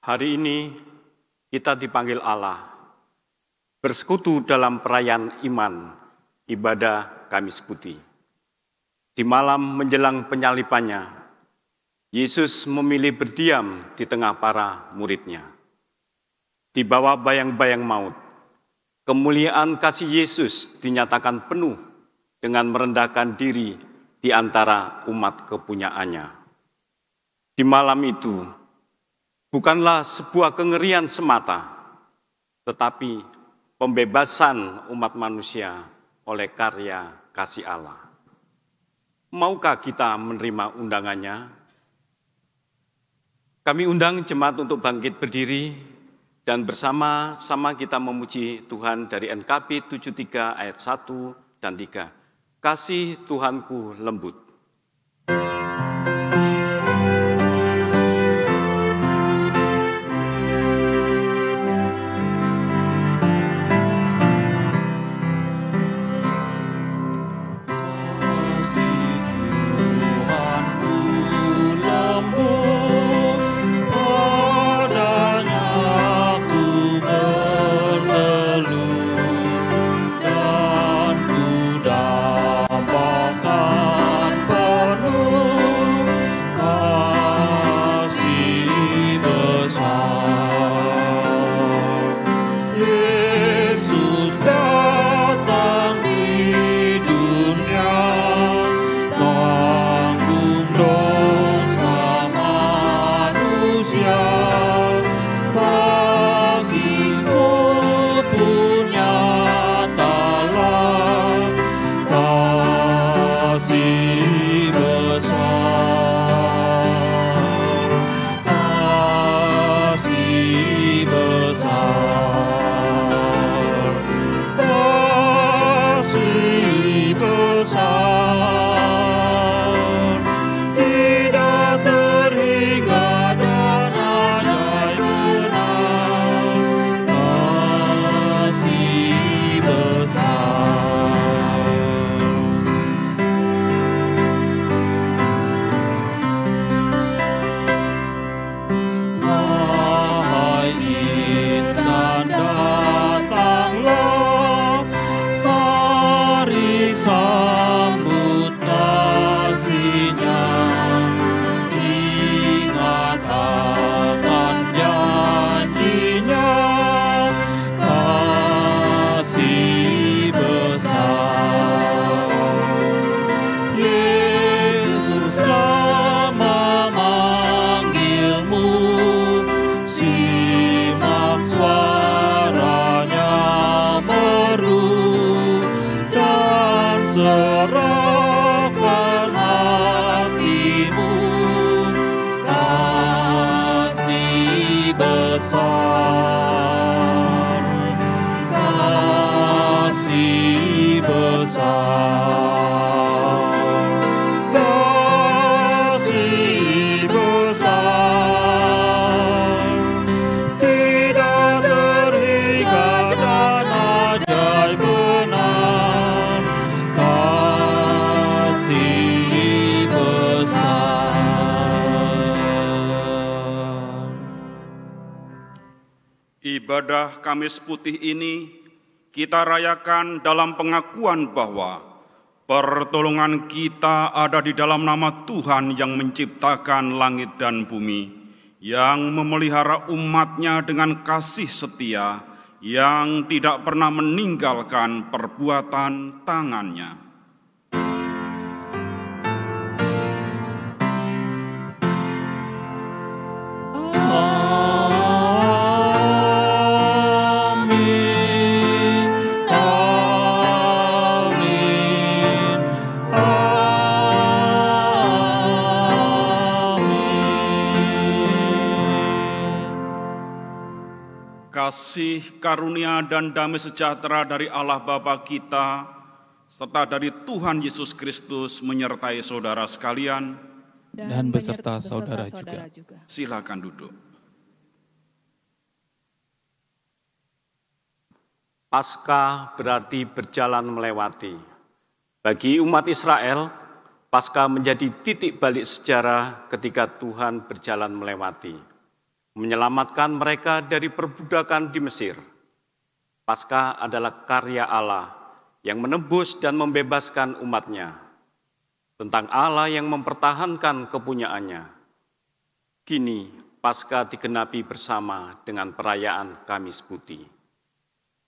Hari ini kita dipanggil Allah bersekutu dalam perayaan iman, ibadah Kamis Putih. Di malam menjelang penyalibannya, Yesus memilih berdiam di tengah para muridnya. Di bawah bayang-bayang maut, kemuliaan kasih Yesus dinyatakan penuh dengan merendahkan diri di antara umat kepunyaannya. Di malam itu, bukanlah sebuah kengerian semata, tetapi pembebasan umat manusia oleh karya kasih Allah. Maukah kita menerima undangannya? Kami undang jemaat untuk bangkit berdiri dan bersama-sama kita memuji Tuhan dari NKB 73 ayat 1 dan 3. Kasih Tuhanku lembut. Ibadah Kamis Putih ini kita rayakan dalam pengakuan bahwa pertolongan kita ada di dalam nama Tuhan yang menciptakan langit dan bumi, yang memelihara umat-Nya dengan kasih setia, yang tidak pernah meninggalkan perbuatan tangan-Nya. Kasih, karunia, dan damai sejahtera dari Allah Bapa kita, serta dari Tuhan Yesus Kristus menyertai saudara sekalian, dan beserta saudara juga. Silakan duduk. Paskah berarti berjalan melewati. Bagi umat Israel, Paskah menjadi titik balik sejarah ketika Tuhan berjalan melewati. menyelamatkan mereka dari perbudakan di Mesir. Paskah adalah karya Allah yang menebus dan membebaskan umat-Nya, tentang Allah yang mempertahankan kepunyaannya. Kini Paskah digenapi bersama dengan perayaan Kamis Putih.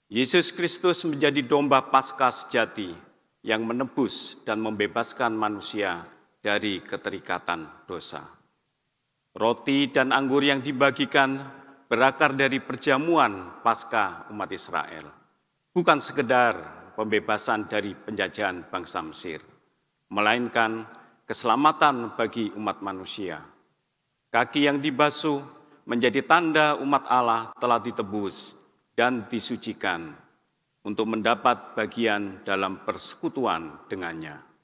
Yesus Kristus menjadi domba Paskah sejati yang menebus dan membebaskan manusia dari keterikatan dosa. Roti dan anggur yang dibagikan berakar dari perjamuan Paskah umat Israel, bukan sekedar pembebasan dari penjajahan bangsa Mesir, melainkan keselamatan bagi umat manusia. Kaki yang dibasuh menjadi tanda umat Allah telah ditebus dan disucikan untuk mendapat bagian dalam persekutuan dengannya.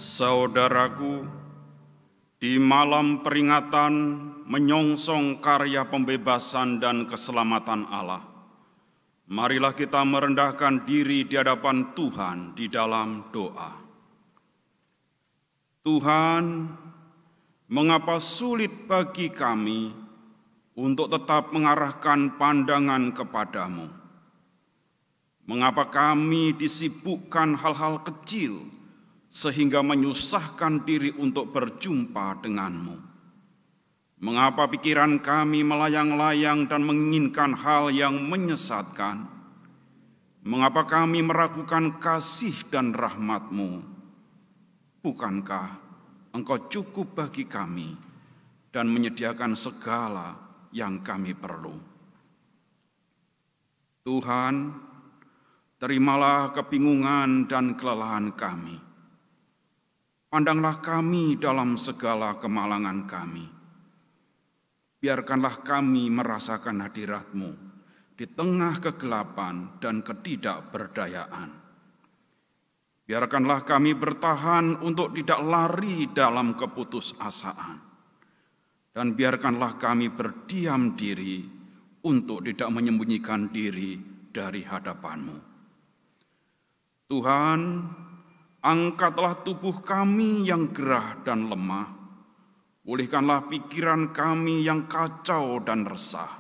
Saudaraku, di malam peringatan menyongsong karya pembebasan dan keselamatan Allah, marilah kita merendahkan diri di hadapan Tuhan di dalam doa. Tuhan, mengapa sulit bagi kami untuk tetap mengarahkan pandangan kepadamu? Mengapa kami disibukkan hal-hal kecil sehingga menyusahkan diri untuk berjumpa denganmu? Mengapa pikiran kami melayang-layang dan menginginkan hal yang menyesatkan? Mengapa kami meragukan kasih dan rahmat-Mu? Bukankah Engkau cukup bagi kami dan menyediakan segala yang kami perlu? Tuhan, terimalah kebingungan dan kelelahan kami. Pandanglah kami dalam segala kemalangan kami. Biarkanlah kami merasakan hadirat-Mu di tengah kegelapan dan ketidakberdayaan. Biarkanlah kami bertahan untuk tidak lari dalam keputusasaan. Dan biarkanlah kami berdiam diri untuk tidak menyembunyikan diri dari hadapan-Mu. Tuhan, angkatlah tubuh kami yang gerah dan lemah, pulihkanlah pikiran kami yang kacau dan resah,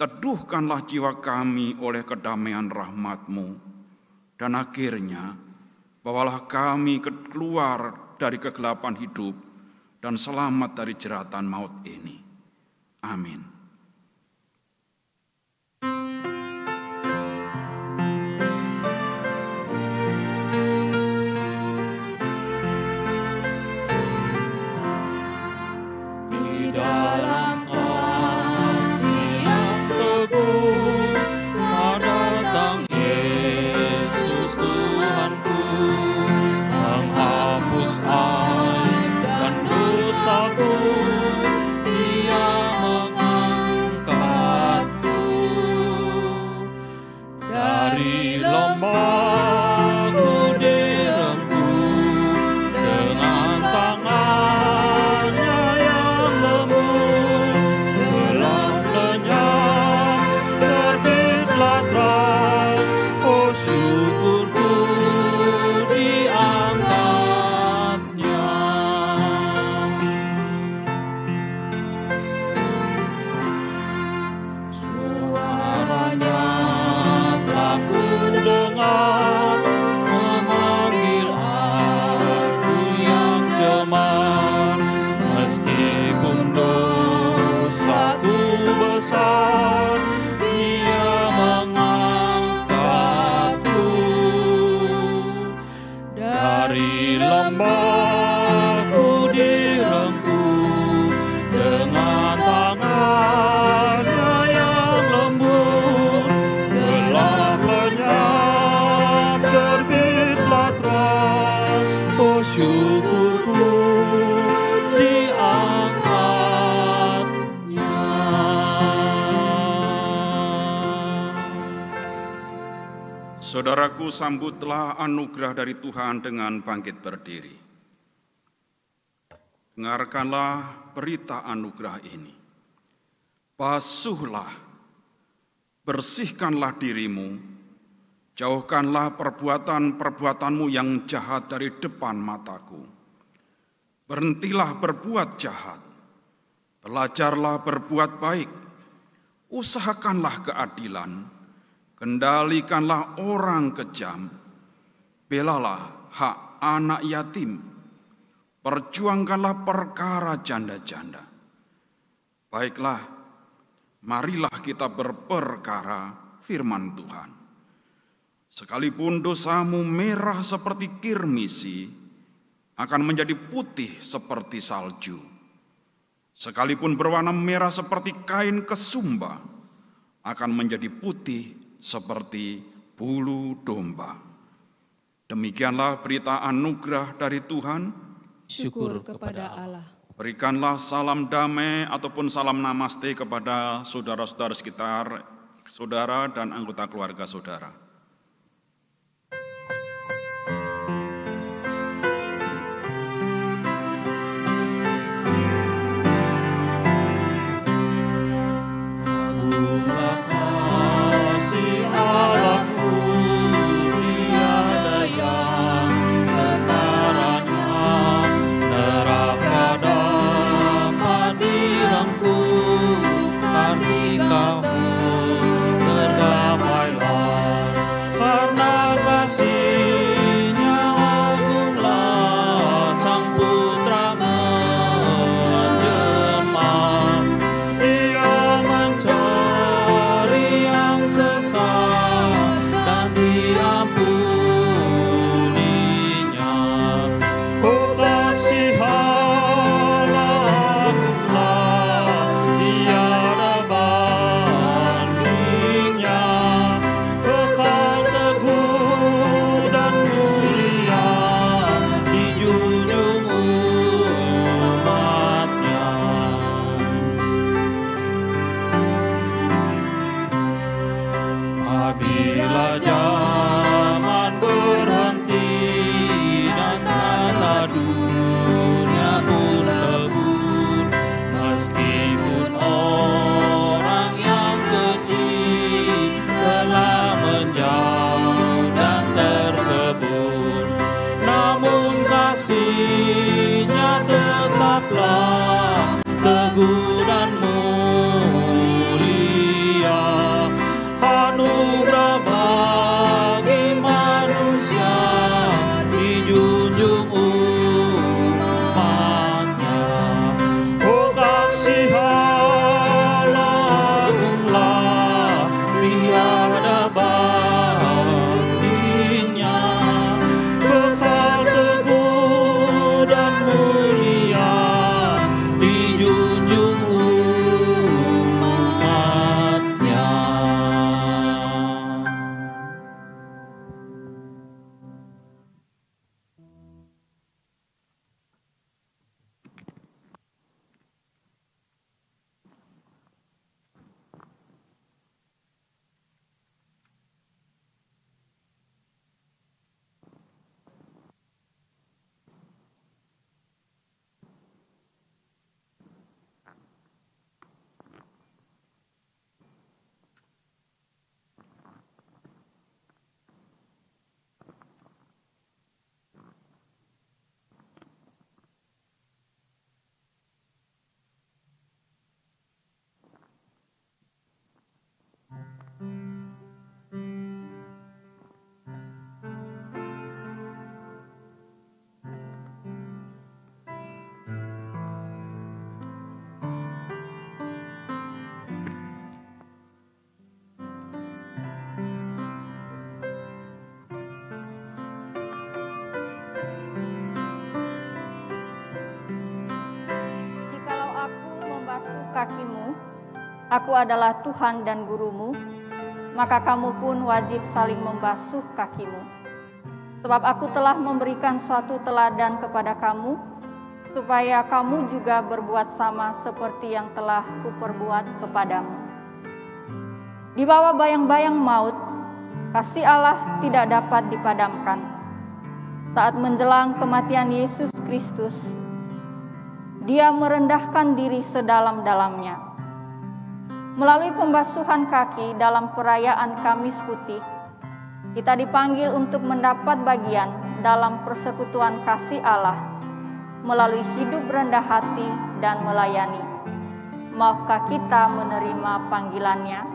teduhkanlah jiwa kami oleh kedamaian rahmat-Mu, dan akhirnya bawalah kami keluar dari kegelapan hidup dan selamat dari jeratan maut ini. Amin. Saudaraku, sambutlah anugerah dari Tuhan dengan bangkit berdiri. Dengarkanlah berita anugerah ini. Basuhlah, bersihkanlah dirimu, jauhkanlah perbuatan-perbuatanmu yang jahat dari depan mataku. Berhentilah berbuat jahat, belajarlah berbuat baik, usahakanlah keadilan, kendalikanlah orang kejam, belalah hak anak yatim, perjuangkanlah perkara janda-janda. Baiklah, marilah kita berperkara firman Tuhan. Sekalipun dosamu merah seperti kirmisi, akan menjadi putih seperti salju. Sekalipun berwarna merah seperti kain kesumba, akan menjadi putih seperti bulu domba. Demikianlah berita anugerah dari Tuhan. Syukur kepada Allah. Berikanlah salam damai ataupun salam namaste kepada saudara-saudara sekitar saudara dan anggota keluarga saudara. Kakimu, aku adalah Tuhan dan gurumu, maka kamu pun wajib saling membasuh kakimu. Sebab aku telah memberikan suatu teladan kepada kamu, supaya kamu juga berbuat sama seperti yang telah kuperbuat kepadamu. Di bawah bayang-bayang maut, Kasih Allah tidak dapat dipadamkan. Saat menjelang kematian Yesus Kristus, Dia merendahkan diri sedalam-dalamnya. Melalui pembasuhan kaki dalam perayaan Kamis Putih, kita dipanggil untuk mendapat bagian dalam persekutuan kasih Allah melalui hidup rendah hati dan melayani. Maukah kita menerima panggilannya?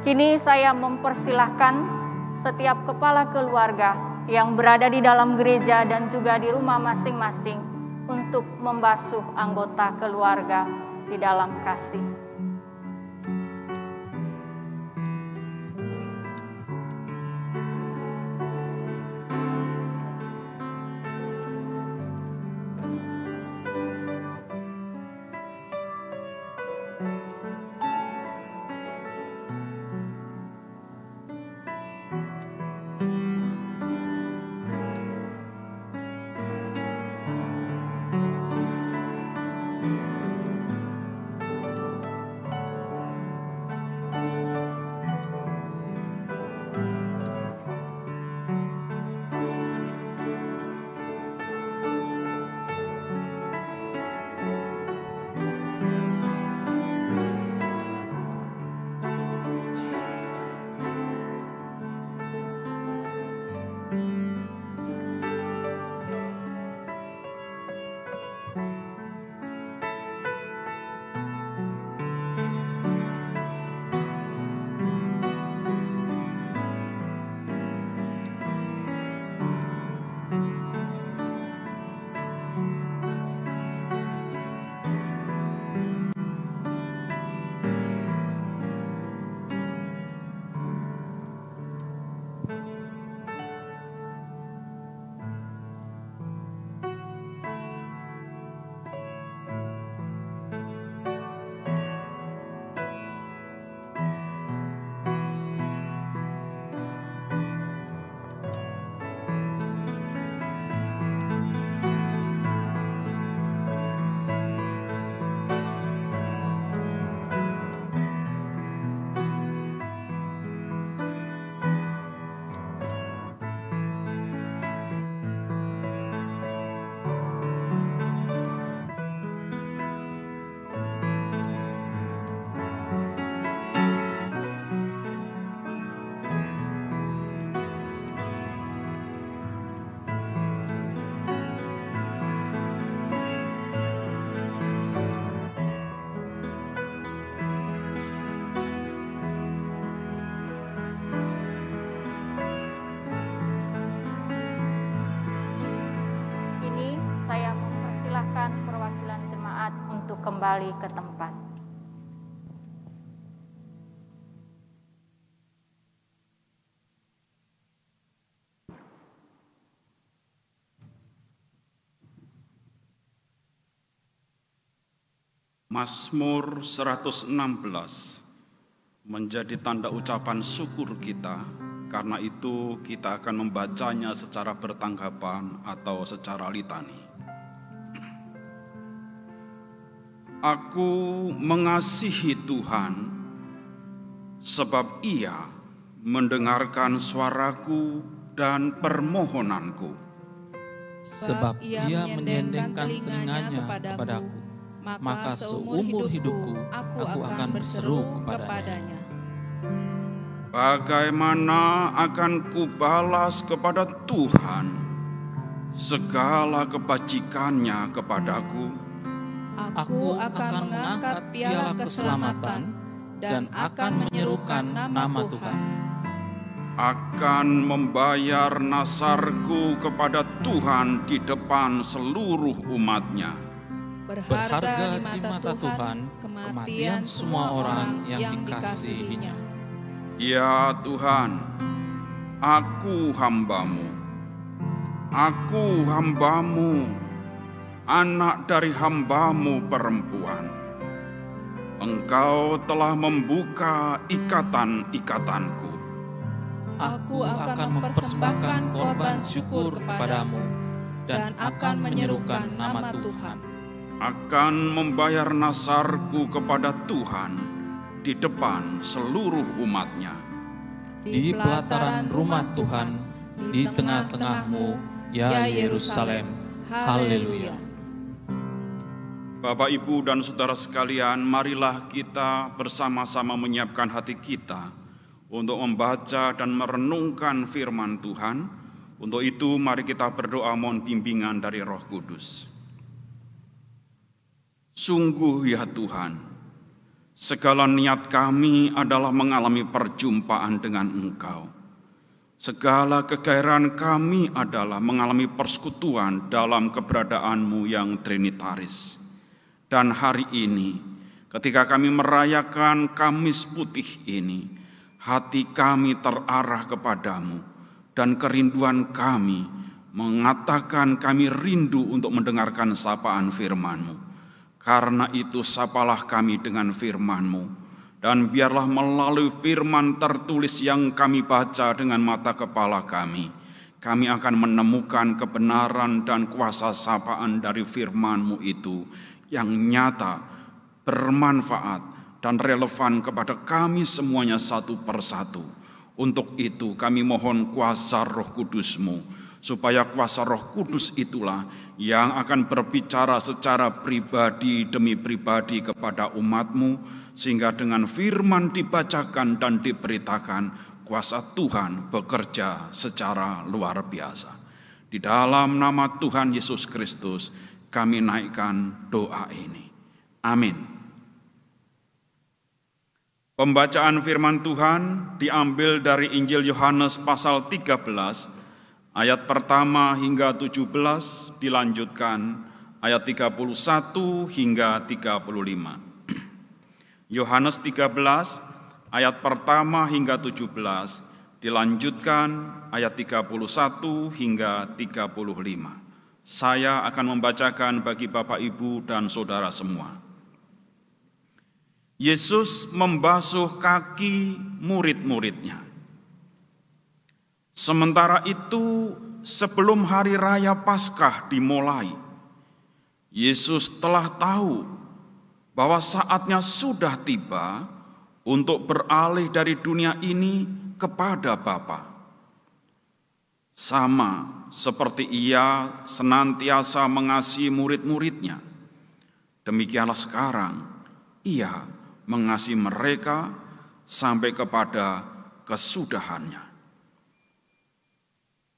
Kini saya mempersilahkan setiap kepala keluarga yang berada di dalam gereja dan juga di rumah masing-masing untuk membasuh anggota keluarga di dalam kasih. Kembali ke tempat. Mazmur 116 menjadi tanda ucapan syukur kita, karena itu kita akan membacanya secara bertanggapan atau secara litani. Aku mengasihi Tuhan, sebab Ia mendengarkan suaraku dan permohonanku. Sebab Ia menyendengkan telinganya kepadaku, maka seumur hidupku aku akan berseru kepadanya. Bagaimana akan kubalas kepada Tuhan segala kebajikannya kepadaku? Aku akan mengangkat piala keselamatan dan akan menyerukan nama Tuhan. Akan membayar nasarku kepada Tuhan di depan seluruh umat-Nya. Berharga di mata Tuhan kematian semua orang yang dikasihi-Nya. Ya Tuhan, aku hamba-Mu. anak dari hamba-Mu perempuan. Engkau telah membuka ikatan-ikatanku. Aku akan mempersembahkan korban syukur kepadamu dan akan menyerukan nama Tuhan. Akan membayar nasarku kepada Tuhan di depan seluruh umat-Nya. Di pelataran rumah Tuhan, di tengah-tengahmu, ya Yerusalem. Haleluya. Bapak, Ibu, dan saudara sekalian, marilah kita bersama-sama menyiapkan hati kita untuk membaca dan merenungkan firman Tuhan. Untuk itu, mari kita berdoa mohon bimbingan dari Roh Kudus. Sungguh ya Tuhan, segala niat kami adalah mengalami perjumpaan dengan Engkau. Segala kegairahan kami adalah mengalami persekutuan dalam keberadaan-Mu yang trinitaris. Dan hari ini, ketika kami merayakan Kamis Putih ini, hati kami terarah kepadamu, dan kerinduan kami mengatakan kami rindu untuk mendengarkan sapaan firman-Mu. Karena itu sapalah kami dengan firman-Mu, dan biarlah melalui firman tertulis yang kami baca dengan mata kepala kami akan menemukan kebenaran dan kuasa sapaan dari firman-Mu itu, yang nyata, bermanfaat, dan relevan kepada kami semuanya satu persatu. Untuk itu kami mohon kuasa Roh Kudus-Mu, supaya kuasa Roh Kudus itulah yang akan berbicara secara pribadi demi pribadi kepada umat-Mu, sehingga dengan firman dibacakan dan diberitakan, kuasa Tuhan bekerja secara luar biasa. Di dalam nama Tuhan Yesus Kristus, kami naikkan doa ini. Amin. Pembacaan firman Tuhan diambil dari Injil Yohanes pasal 13, ayat pertama hingga 17, dilanjutkan ayat 31 hingga 35. Yohanes 13, ayat pertama hingga 17, dilanjutkan ayat 31 hingga 35. Saya akan membacakan bagi Bapak, Ibu, dan saudara semua. Yesus membasuh kaki murid-muridnya. Sementara itu, sebelum hari raya Paskah dimulai, Yesus telah tahu bahwa saatnya sudah tiba untuk beralih dari dunia ini kepada Bapa. Sama seperti Ia senantiasa mengasihi murid-muridnya, demikianlah sekarang Ia mengasihi mereka sampai kepada kesudahannya.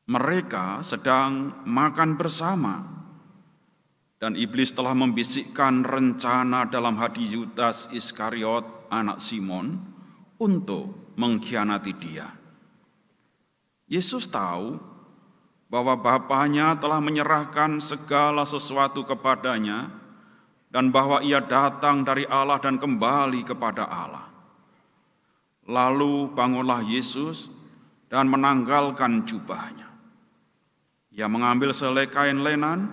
Mereka sedang makan bersama, dan iblis telah membisikkan rencana dalam hati Yudas Iskariot, anak Simon, untuk mengkhianati Dia. Yesus tahu bahwa Bapanya telah menyerahkan segala sesuatu kepadanya, dan bahwa Ia datang dari Allah dan kembali kepada Allah. Lalu bangunlah Yesus dan menanggalkan jubahnya. Ia mengambil selai kain lenan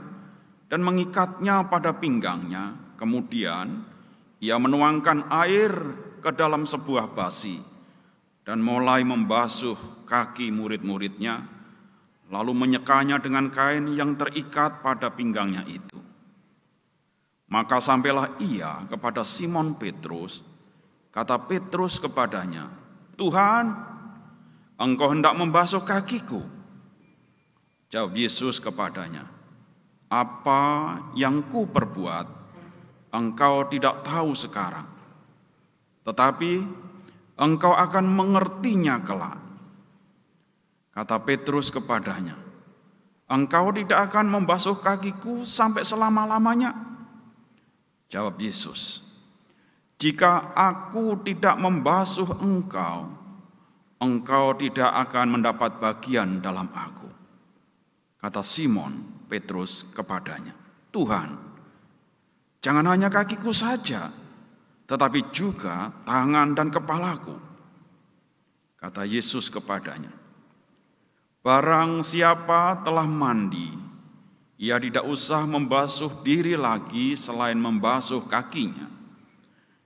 dan mengikatnya pada pinggangnya. Kemudian Ia menuangkan air ke dalam sebuah basi dan mulai membasuh kaki murid-muridnya, lalu menyekanya dengan kain yang terikat pada pinggangnya itu. Maka sampailah Ia kepada Simon Petrus. Kata Petrus kepadanya, "Tuhan, Engkau hendak membasuh kakiku?" Jawab Yesus kepadanya, "Apa yang ku perbuat, engkau tidak tahu sekarang, tetapi engkau akan mengertinya kelak." Kata Petrus kepadanya, "Engkau tidak akan membasuh kakiku sampai selama-lamanya?" Jawab Yesus, "Jika aku tidak membasuh engkau, engkau tidak akan mendapat bagian dalam aku." Kata Simon Petrus kepadanya, "Tuhan, jangan hanya kakiku saja, tetapi juga tangan dan kepalaku." Kata Yesus kepadanya, "Barang siapa telah mandi, ia tidak usah membasuh diri lagi selain membasuh kakinya,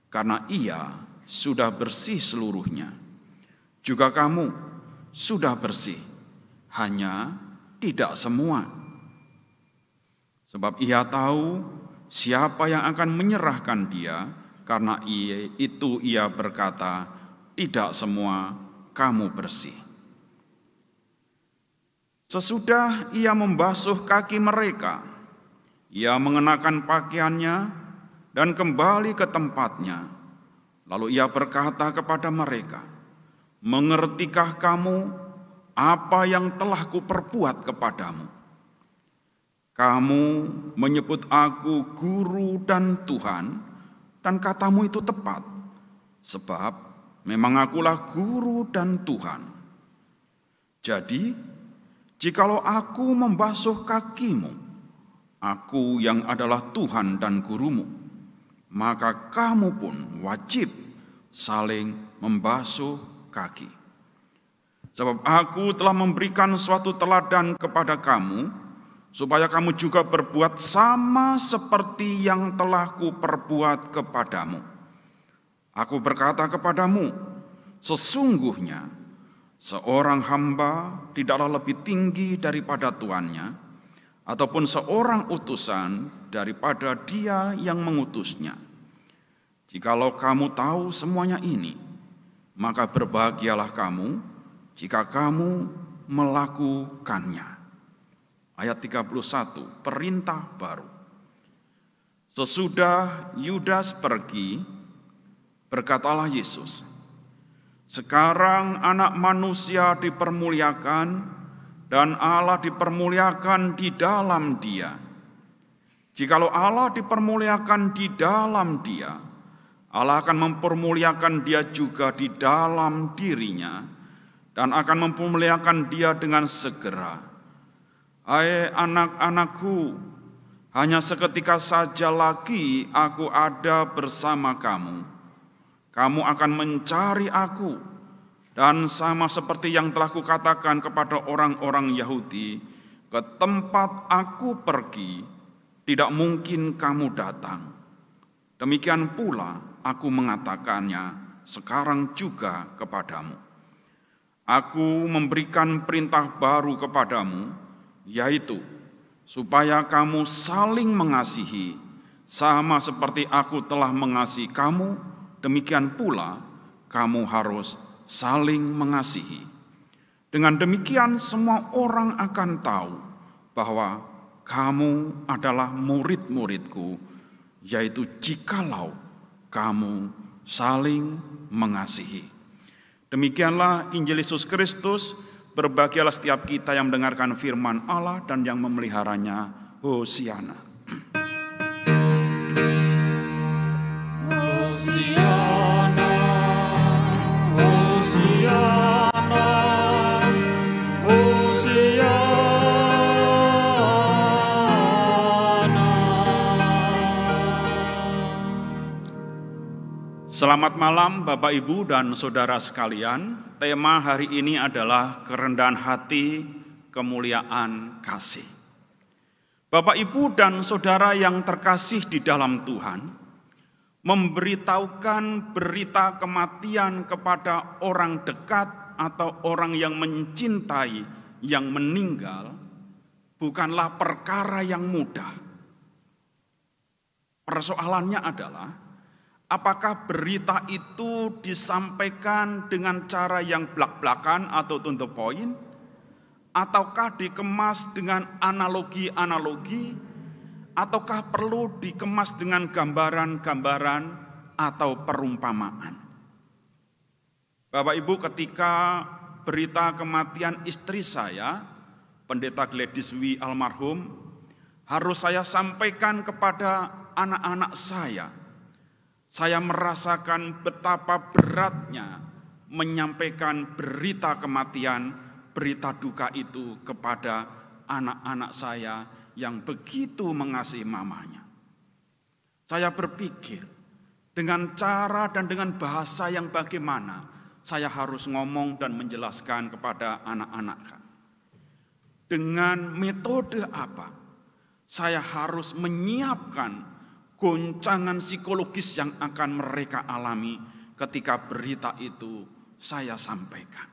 karena ia sudah bersih seluruhnya. Juga kamu sudah bersih, hanya tidak semua. Sebab ia tahu siapa yang akan menyerahkan dia, karena itu ia berkata, tidak semua kamu bersih. Sesudah ia membasuh kaki mereka, ia mengenakan pakaiannya dan kembali ke tempatnya. Lalu ia berkata kepada mereka, mengertikah kamu apa yang telah kuperbuat kepadamu? Kamu menyebut aku guru dan Tuhan, dan katamu itu tepat, sebab memang akulah guru dan Tuhan. Jadi, jikalau aku membasuh kakimu, aku yang adalah Tuhan dan gurumu, maka kamu pun wajib saling membasuh kaki. Sebab aku telah memberikan suatu teladan kepada kamu, supaya kamu juga berbuat sama seperti yang telah kuperbuat kepadamu. Aku berkata kepadamu, sesungguhnya seorang hamba tidaklah lebih tinggi daripada tuannya, ataupun seorang utusan daripada dia yang mengutusnya. Jikalau kamu tahu semuanya ini, maka berbahagialah kamu jika kamu melakukannya. Ayat 31, perintah baru. Sesudah Yudas pergi, berkatalah Yesus, sekarang anak manusia dipermuliakan dan Allah dipermuliakan di dalam dia. Jikalau Allah dipermuliakan di dalam dia, Allah akan mempermuliakan dia juga di dalam dirinya dan akan mempermuliakan dia dengan segera. Hai anak-anakku, hanya seketika saja lagi aku ada bersama kamu. Kamu akan mencari aku, dan sama seperti yang telah kukatakan kepada orang-orang Yahudi, ke tempat aku pergi, tidak mungkin kamu datang. Demikian pula aku mengatakannya sekarang juga kepadamu. Aku memberikan perintah baru kepadamu, yaitu supaya kamu saling mengasihi, sama seperti aku telah mengasihi kamu, demikian pula kamu harus saling mengasihi. Dengan demikian semua orang akan tahu bahwa kamu adalah murid-muridku, yaitu jikalau kamu saling mengasihi. Demikianlah Injil Yesus Kristus. Berbahagialah setiap kita yang mendengarkan firman Allah dan yang memeliharanya. Hosiana. Hosiana, Hosiana, Hosiana. Selamat malam Bapak Ibu dan Saudara sekalian. Tema hari ini adalah kerendahan hati, kemuliaan kasih. Bapak, Ibu, dan Saudara yang terkasih di dalam Tuhan, memberitahukan berita kematian kepada orang dekat atau orang yang mencintai yang meninggal bukanlah perkara yang mudah. Persoalannya adalah, apakah berita itu disampaikan dengan cara yang blak-blakan atau to the point, ataukah dikemas dengan analogi-analogi, ataukah perlu dikemas dengan gambaran-gambaran atau perumpamaan. Bapak Ibu, ketika berita kematian istri saya, Pendeta Gladys W. almarhum, harus saya sampaikan kepada anak-anak saya merasakan betapa beratnya menyampaikan berita kematian, berita duka itu kepada anak-anak saya yang begitu mengasihi mamanya. Saya berpikir dengan cara dan dengan bahasa yang bagaimana saya harus ngomong dan menjelaskan kepada anak-anak. Dengan metode apa? saya harus menyiapkan goncangan psikologis yang akan mereka alami ketika berita itu saya sampaikan.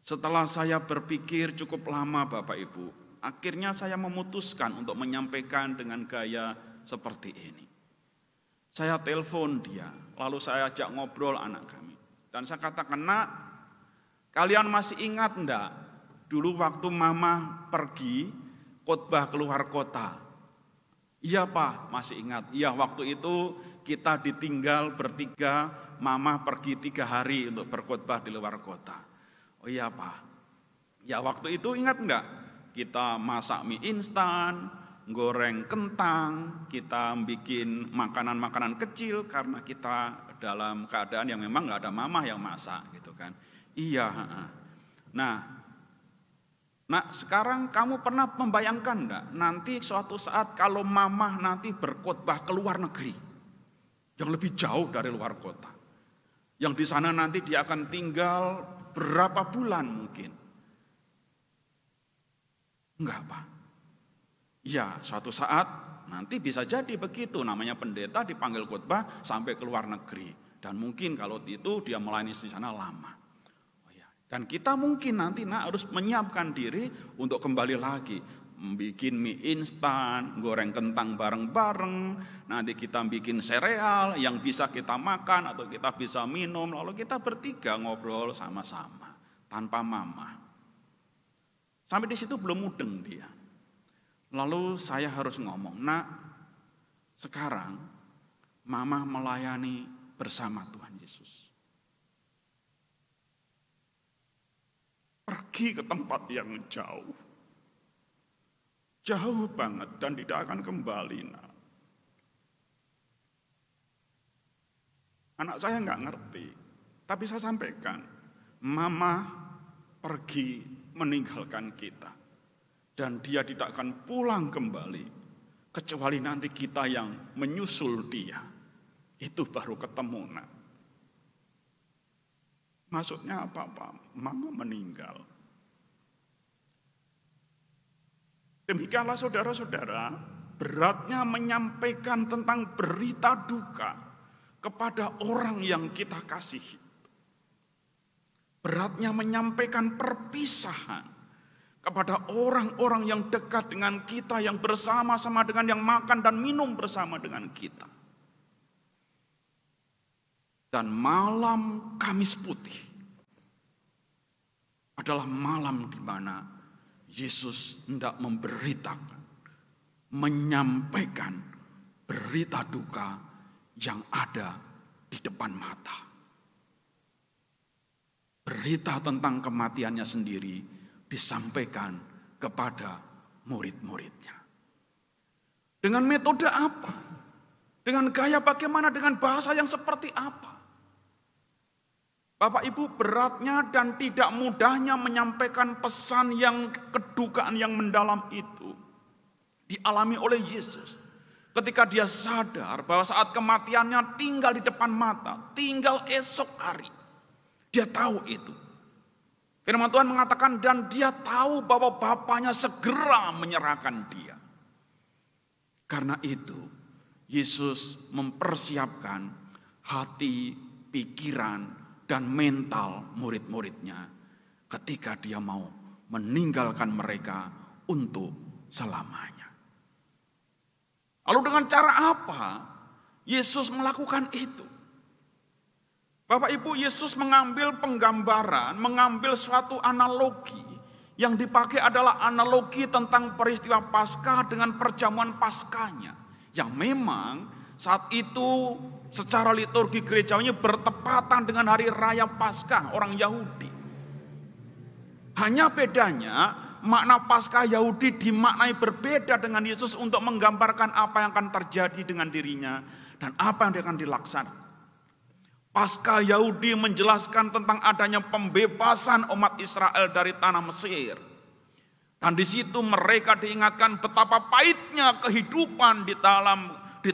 Setelah saya berpikir cukup lama Bapak Ibu, akhirnya saya memutuskan untuk menyampaikan dengan gaya seperti ini. Saya telepon dia, lalu saya ajak ngobrol anak kami. Dan saya katakan, "Nak, kalian masih ingat enggak? Dulu waktu mama pergi khotbah keluar kota." "Iya Pak, masih ingat." "Iya, waktu itu kita ditinggal bertiga, mama pergi 3 hari untuk berkhotbah di luar kota." "Oh iya Pak." "Ya waktu itu ingat enggak? Kita masak mie instan, goreng kentang, kita bikin makanan-makanan kecil karena kita dalam keadaan yang memang enggak ada mama yang masak gitu kan." "Iya." Nah, sekarang kamu pernah membayangkan enggak nanti suatu saat kalau mama nanti berkhotbah ke luar negeri yang lebih jauh dari luar kota, yang di sana nanti dia akan tinggal berapa bulan mungkin?" "Enggak Pak." "Ya, suatu saat nanti bisa jadi begitu, namanya pendeta dipanggil khotbah sampai ke luar negeri. Dan mungkin kalau itu dia melayani di sana lama. Dan kita mungkin nanti harus menyiapkan diri untuk kembali lagi. Bikin mie instan, goreng kentang bareng-bareng. Nanti kita bikin sereal yang bisa kita makan atau kita bisa minum. Lalu kita bertiga ngobrol sama-sama tanpa mama." Sampai di situ belum mudeng dia. Lalu saya harus ngomong, "Nak, sekarang mama melayani bersama Tuhan Yesus. Pergi ke tempat yang jauh. Jauh banget dan tidak akan kembali." Nak. Anak saya nggak ngerti, tapi saya sampaikan, mama pergi meninggalkan kita. Dan dia tidak akan pulang kembali, kecuali nanti kita yang menyusul dia. Itu baru ketemu, Nak. Maksudnya apa, Pak? Mama meninggal. Demikianlah saudara-saudara, beratnya menyampaikan tentang berita duka kepada orang yang kita kasihi. Beratnya menyampaikan perpisahan kepada orang-orang yang dekat dengan kita, yang bersama-sama dengan yang makan dan minum bersama dengan kita. Dan malam Kamis Putih adalah malam di mana Yesus hendak memberitakan, menyampaikan berita duka yang ada di depan mata. Berita tentang kematiannya sendiri disampaikan kepada murid-muridnya. Dengan metode apa? Dengan gaya bagaimana? Dengan bahasa yang seperti apa? Bapak Ibu, beratnya dan tidak mudahnya menyampaikan pesan yang kedukaan yang mendalam itu dialami oleh Yesus ketika dia sadar bahwa saat kematiannya tinggal di depan mata, tinggal esok hari. Dia tahu itu. Firman Tuhan mengatakan dan dia tahu bahwa Bapaknya segera menyerahkan dia. Karena itu Yesus mempersiapkan hati, pikiran, dan mental murid-muridnya ketika dia mau meninggalkan mereka untuk selamanya. Lalu dengan cara apa Yesus melakukan itu? Bapak Ibu, Yesus mengambil penggambaran, mengambil suatu analogi yang dipakai adalah analogi tentang peristiwa Paskah dengan perjamuan Paskahnya. Yang memang saat itu secara liturgi gerejanya bertepatan dengan hari raya Paskah orang Yahudi. Hanya bedanya makna Paskah Yahudi dimaknai berbeda dengan Yesus untuk menggambarkan apa yang akan terjadi dengan dirinya dan apa yang akan dilaksanakan. Paskah Yahudi menjelaskan tentang adanya pembebasan umat Israel dari tanah Mesir. Dan di situ mereka diingatkan betapa pahitnya kehidupan di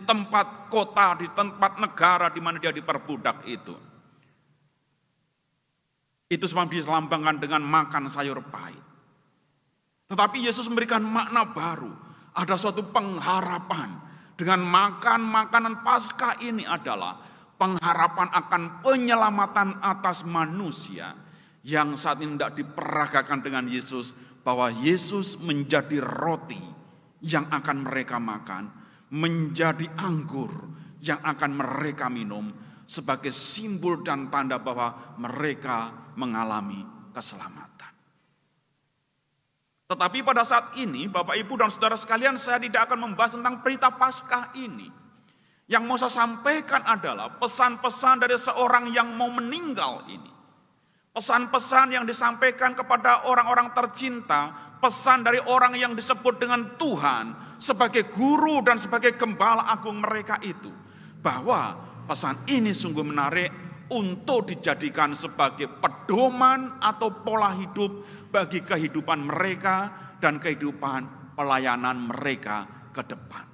tempat kota, di tempat negara di mana dia diperbudak itu. Itu sebab dilambangkan dengan makan sayur pahit. Tetapi Yesus memberikan makna baru. Ada suatu pengharapan. Dengan makan makanan Paskah ini adalah pengharapan akan penyelamatan atas manusia yang saat ini tidak diperagakan dengan Yesus, bahwa Yesus menjadi roti yang akan mereka makan, menjadi anggur yang akan mereka minum sebagai simbol dan tanda bahwa mereka mengalami keselamatan. Tetapi pada saat ini, Bapak, Ibu, dan Saudara sekalian, saya tidak akan membahas tentang berita Paskah ini. Yang mau saya sampaikan adalah pesan-pesan dari seorang yang mau meninggal ini. Pesan-pesan yang disampaikan kepada orang-orang tercinta, pesan dari orang yang disebut dengan Tuhan sebagai guru dan sebagai gembala agung mereka itu. Bahwa pesan ini sungguh menarik untuk dijadikan sebagai pedoman atau pola hidup bagi kehidupan mereka dan kehidupan pelayanan mereka ke depan.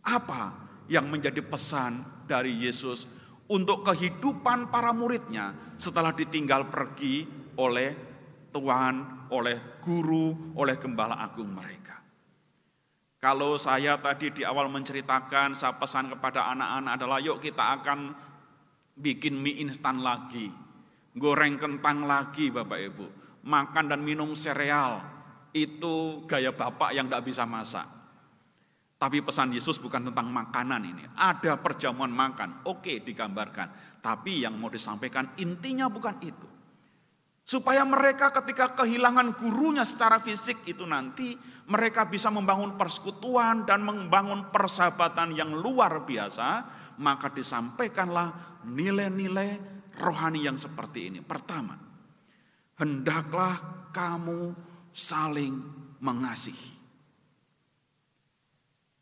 Apa yang menjadi pesan dari Yesus untuk kehidupan para muridnya setelah ditinggal pergi oleh Tuhan, oleh guru, oleh gembala agung mereka? Kalau saya tadi di awal menceritakan, saya pesan kepada anak-anak adalah yuk kita akan bikin mie instan lagi, goreng kentang lagi Bapak Ibu. Makan dan minum sereal, itu gaya bapak yang tidak bisa masak. Tapi pesan Yesus bukan tentang makanan ini. Ada perjamuan makan, oke digambarkan. Tapi yang mau disampaikan intinya bukan itu. Supaya mereka ketika kehilangan gurunya secara fisik itu nanti, mereka bisa membangun persekutuan dan membangun persahabatan yang luar biasa. Maka disampaikanlah nilai-nilai rohani yang seperti ini. Pertama, hendaklah kamu saling mengasihi.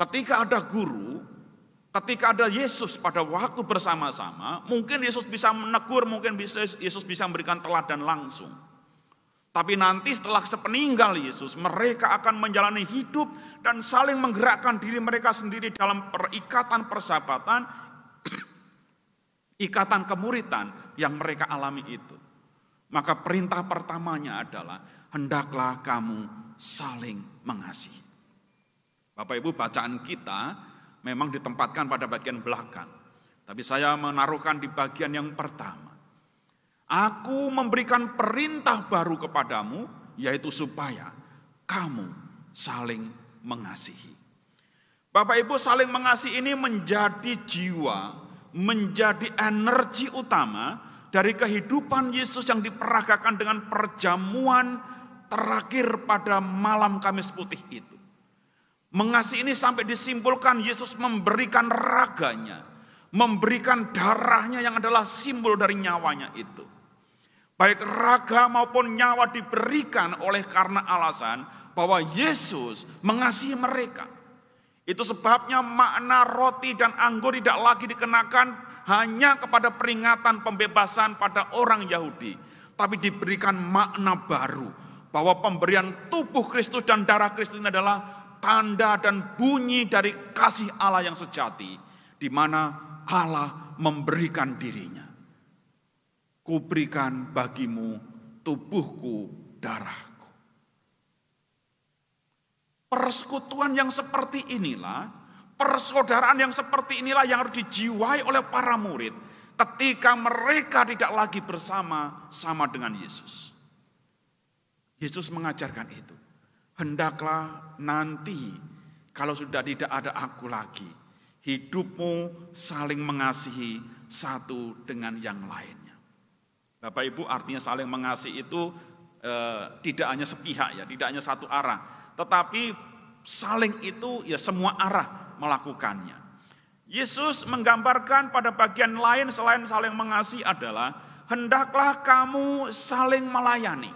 Ketika ada guru, ketika ada Yesus pada waktu bersama-sama, mungkin Yesus bisa menegur, mungkin Yesus bisa memberikan teladan langsung. Tapi nanti setelah sepeninggal Yesus, mereka akan menjalani hidup dan saling menggerakkan diri mereka sendiri dalam perikatan persahabatan, ikatan kemuritan yang mereka alami itu. Maka perintah pertamanya adalah hendaklah kamu saling mengasihi. Bapak Ibu, bacaan kita memang ditempatkan pada bagian belakang. Tapi saya menaruhkan di bagian yang pertama. Aku memberikan perintah baru kepadamu, yaitu supaya kamu saling mengasihi. Bapak Ibu, saling mengasihi ini menjadi jiwa, menjadi energi utama dari kehidupan Yesus yang diperagakan dengan perjamuan terakhir pada malam Kamis Putih itu. Mengasihi ini sampai disimpulkan Yesus memberikan raganya, memberikan darahnya yang adalah simbol dari nyawanya itu. Baik raga maupun nyawa diberikan oleh karena alasan bahwa Yesus mengasihi mereka. Itu sebabnya makna roti dan anggur tidak lagi dikenakan hanya kepada peringatan pembebasan pada orang Yahudi. Tapi diberikan makna baru. Bahwa pemberian tubuh Kristus dan darah Kristus ini adalah tanda dan bunyi dari kasih Allah yang sejati. Di mana Allah memberikan dirinya. Kuberikan bagimu tubuhku, darahku. Persekutuan yang seperti inilah, persaudaraan yang seperti inilah yang harus dijiwai oleh para murid ketika mereka tidak lagi bersama-sama dengan Yesus. Yesus mengajarkan itu. Hendaklah nanti kalau sudah tidak ada aku lagi, hidupmu saling mengasihi satu dengan yang lainnya. Bapak Ibu, artinya saling mengasihi itu tidak hanya sepihak ya, tidak hanya satu arah, tetapi saling itu ya semua arah melakukannya. Yesus menggambarkan pada bagian lain selain saling mengasihi adalah hendaklah kamu saling melayani.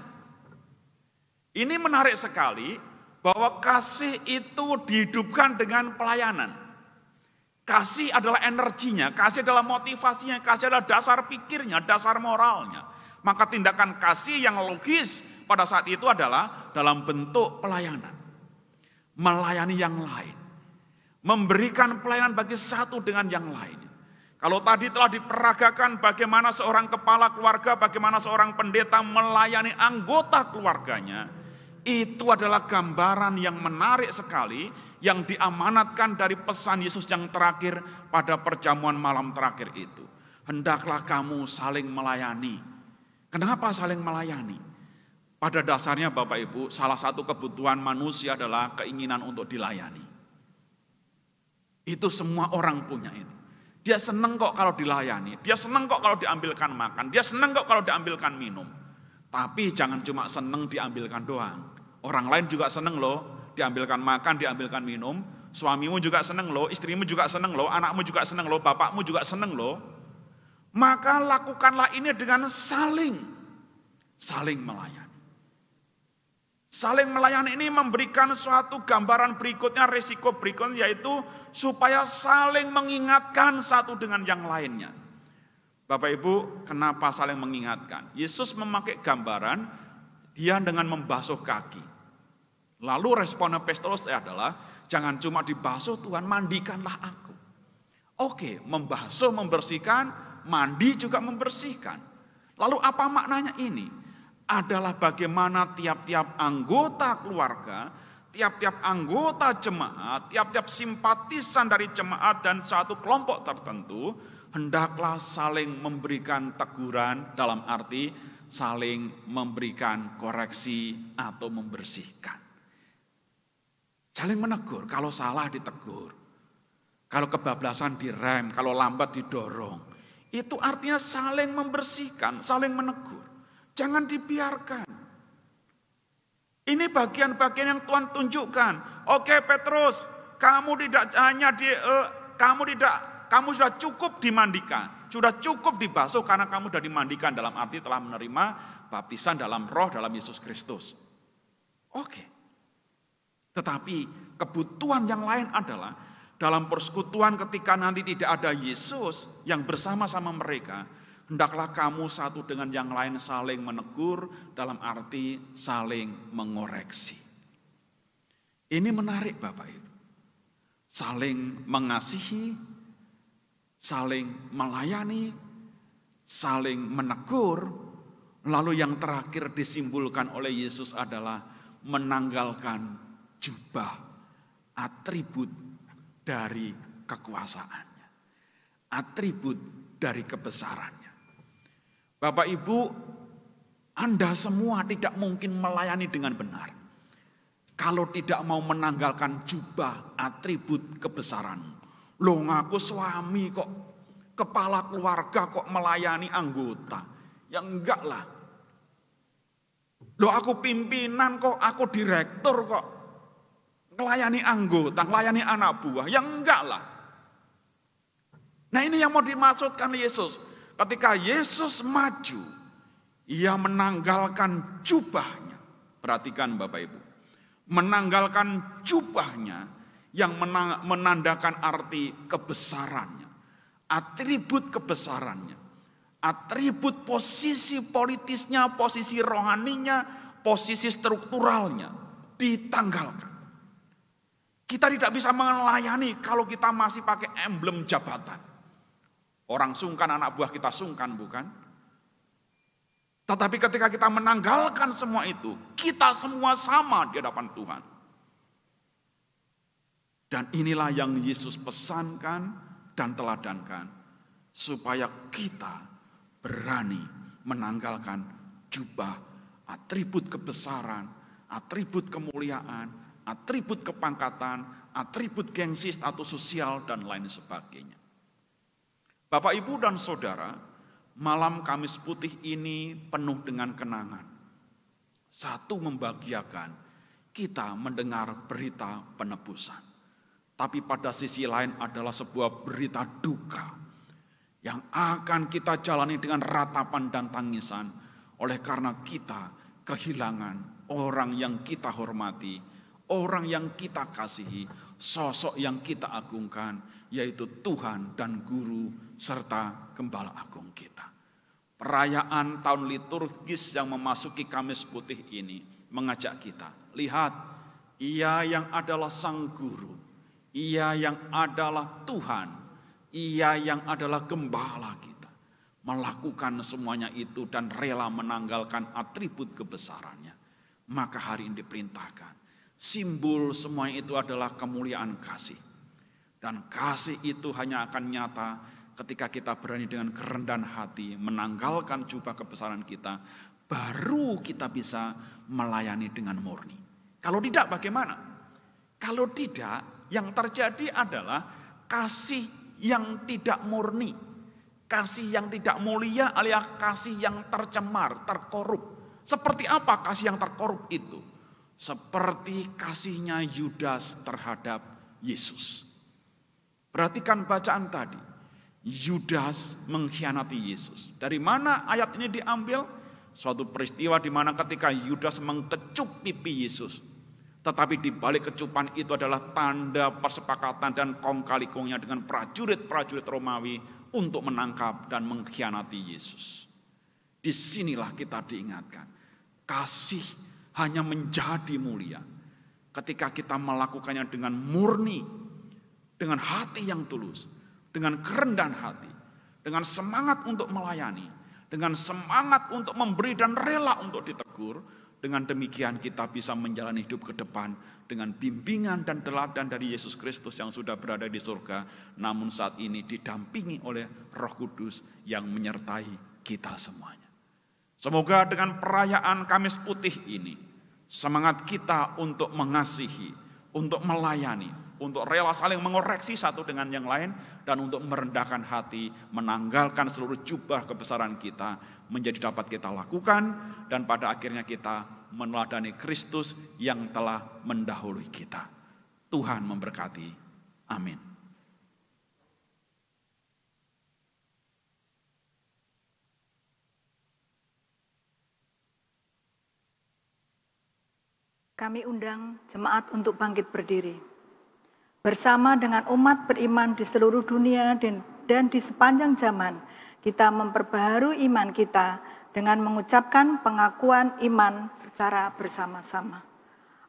Ini menarik sekali bahwa kasih itu dihidupkan dengan pelayanan. Kasih adalah energinya, kasih adalah motivasinya, kasih adalah dasar pikirnya, dasar moralnya. Maka tindakan kasih yang logis pada saat itu adalah dalam bentuk pelayanan. Melayani yang lain. Memberikan pelayanan bagi satu dengan yang lain. Kalau tadi telah diperagakan bagaimana seorang kepala keluarga, bagaimana seorang pendeta melayani anggota keluarganya. Itu adalah gambaran yang menarik sekali yang diamanatkan dari pesan Yesus yang terakhir pada perjamuan malam terakhir itu. Hendaklah kamu saling melayani. Kenapa saling melayani? Pada dasarnya Bapak Ibu, salah satu kebutuhan manusia adalah keinginan untuk dilayani. Itu semua orang punya itu. Dia senang kok kalau dilayani, dia senang kok kalau diambilkan makan, dia senang kok kalau diambilkan minum. Tapi jangan cuma senang diambilkan doang. Orang lain juga senang loh, diambilkan makan, diambilkan minum. Suamimu juga senang loh, istrimu juga senang loh, anakmu juga senang loh, bapakmu juga senang loh. Maka lakukanlah ini dengan saling melayani. Saling melayani ini memberikan suatu gambaran berikutnya, risiko berikutnya, yaitu supaya saling mengingatkan satu dengan yang lainnya. Bapak Ibu, kenapa saling mengingatkan? Yesus memakai gambaran dia dengan membasuh kaki. Lalu responnya Petrus adalah, jangan cuma dibasuh Tuhan, mandikanlah aku. Oke, membasuh, membersihkan, mandi juga membersihkan. Lalu apa maknanya ini? Adalah bagaimana tiap-tiap anggota keluarga, tiap-tiap anggota jemaat, tiap-tiap simpatisan dari jemaat dan satu kelompok tertentu, hendaklah saling memberikan teguran dalam arti saling memberikan koreksi atau membersihkan. Saling menegur, kalau salah ditegur. Kalau kebablasan direm, kalau lambat didorong. Itu artinya saling membersihkan, saling menegur. Jangan dibiarkan. Ini bagian-bagian yang Tuhan tunjukkan. Oke Petrus, kamu sudah cukup dimandikan, sudah cukup dibasuh karena kamu sudah dimandikan, dalam arti telah menerima baptisan dalam Roh dalam Yesus Kristus. Oke. Tetapi kebutuhan yang lain adalah dalam persekutuan ketika nanti tidak ada Yesus yang bersama-sama mereka, hendaklah kamu satu dengan yang lain saling menegur dalam arti saling mengoreksi. Ini menarik Bapak Ibu. Saling mengasihi, saling melayani, saling menegur. Lalu yang terakhir disimbolkan oleh Yesus adalah menanggalkan jubah, atribut dari kekuasaannya, atribut dari kebesarannya. Bapak Ibu, Anda semua tidak mungkin melayani dengan benar kalau tidak mau menanggalkan jubah, atribut kebesaranmu. Loh, ngaku suami kok, kepala keluarga kok melayani anggota? Ya enggak lah. Loh, aku pimpinan kok, aku direktur kok, melayani anggota, melayani anak buah? Ya enggak lah. Nah, ini yang mau dimaksudkan Yesus. Ketika Yesus maju, ia menanggalkan jubahnya. Perhatikan Bapak Ibu. Menanggalkan jubahnya yang menandakan arti kebesarannya. Atribut kebesarannya. Atribut posisi politisnya, posisi rohaninya, posisi strukturalnya ditanggalkan. Kita tidak bisa melayani kalau kita masih pakai emblem jabatan. Orang sungkan, anak buah kita sungkan, bukan? Tetapi ketika kita menanggalkan semua itu, kita semua sama di hadapan Tuhan. Dan inilah yang Yesus pesankan dan teladankan, supaya kita berani menanggalkan jubah, atribut kebesaran, atribut kemuliaan, atribut kepangkatan, atribut gengsi status sosial, dan lain sebagainya. Bapak, Ibu, dan Saudara, malam Kamis Putih ini penuh dengan kenangan. Satu, membahagiakan, kita mendengar berita penebusan. Tapi pada sisi lain adalah sebuah berita duka yang akan kita jalani dengan ratapan dan tangisan oleh karena kita kehilangan orang yang kita hormati, orang yang kita kasihi, sosok yang kita agungkan, yaitu Tuhan dan Guru serta Gembala Agung kita. Perayaan tahun liturgis yang memasuki Kamis Putih ini mengajak kita, lihat, Ia yang adalah Sang Guru, Ia yang adalah Tuhan, Ia yang adalah Gembala kita, melakukan semuanya itu dan rela menanggalkan atribut kebesarannya. Maka hari ini diperintahkan. Simbol semuanya itu adalah kemuliaan kasih. Dan kasih itu hanya akan nyata ketika kita berani dengan kerendahan hati, menanggalkan jubah kebesaran kita, baru kita bisa melayani dengan murni. Kalau tidak bagaimana? Kalau tidak, yang terjadi adalah kasih yang tidak murni, kasih yang tidak mulia alias kasih yang tercemar, terkorup. Seperti apa kasih yang terkorup itu? Seperti kasihnya Yudas terhadap Yesus. Perhatikan bacaan tadi. Yudas mengkhianati Yesus. Dari mana ayat ini diambil? Suatu peristiwa di mana ketika Yudas mengecup pipi Yesus. Tetapi di balik kecupan itu adalah tanda persepakatan dan kong kali kongnya dengan prajurit-prajurit Romawi untuk menangkap dan mengkhianati Yesus. Disinilah kita diingatkan. Kasih hanya menjadi mulia ketika kita melakukannya dengan murni, dengan hati yang tulus, dengan kerendahan hati, dengan semangat untuk melayani, dengan semangat untuk memberi dan rela untuk ditegur. Dengan demikian kita bisa menjalani hidup ke depan dengan bimbingan dan teladan dari Yesus Kristus yang sudah berada di surga, namun saat ini didampingi oleh Roh Kudus yang menyertai kita semuanya. Semoga dengan perayaan Kamis Putih ini, semangat kita untuk mengasihi, untuk melayani, untuk rela saling mengoreksi satu dengan yang lain, dan untuk merendahkan hati, menanggalkan seluruh jubah kebesaran kita, menjadi dapat kita lakukan, dan pada akhirnya kita meneladani Kristus yang telah mendahului kita. Tuhan memberkati. Amin. Kami undang jemaat untuk bangkit berdiri. Bersama dengan umat beriman di seluruh dunia dan di sepanjang zaman, kita memperbaharui iman kita dengan mengucapkan pengakuan iman secara bersama-sama.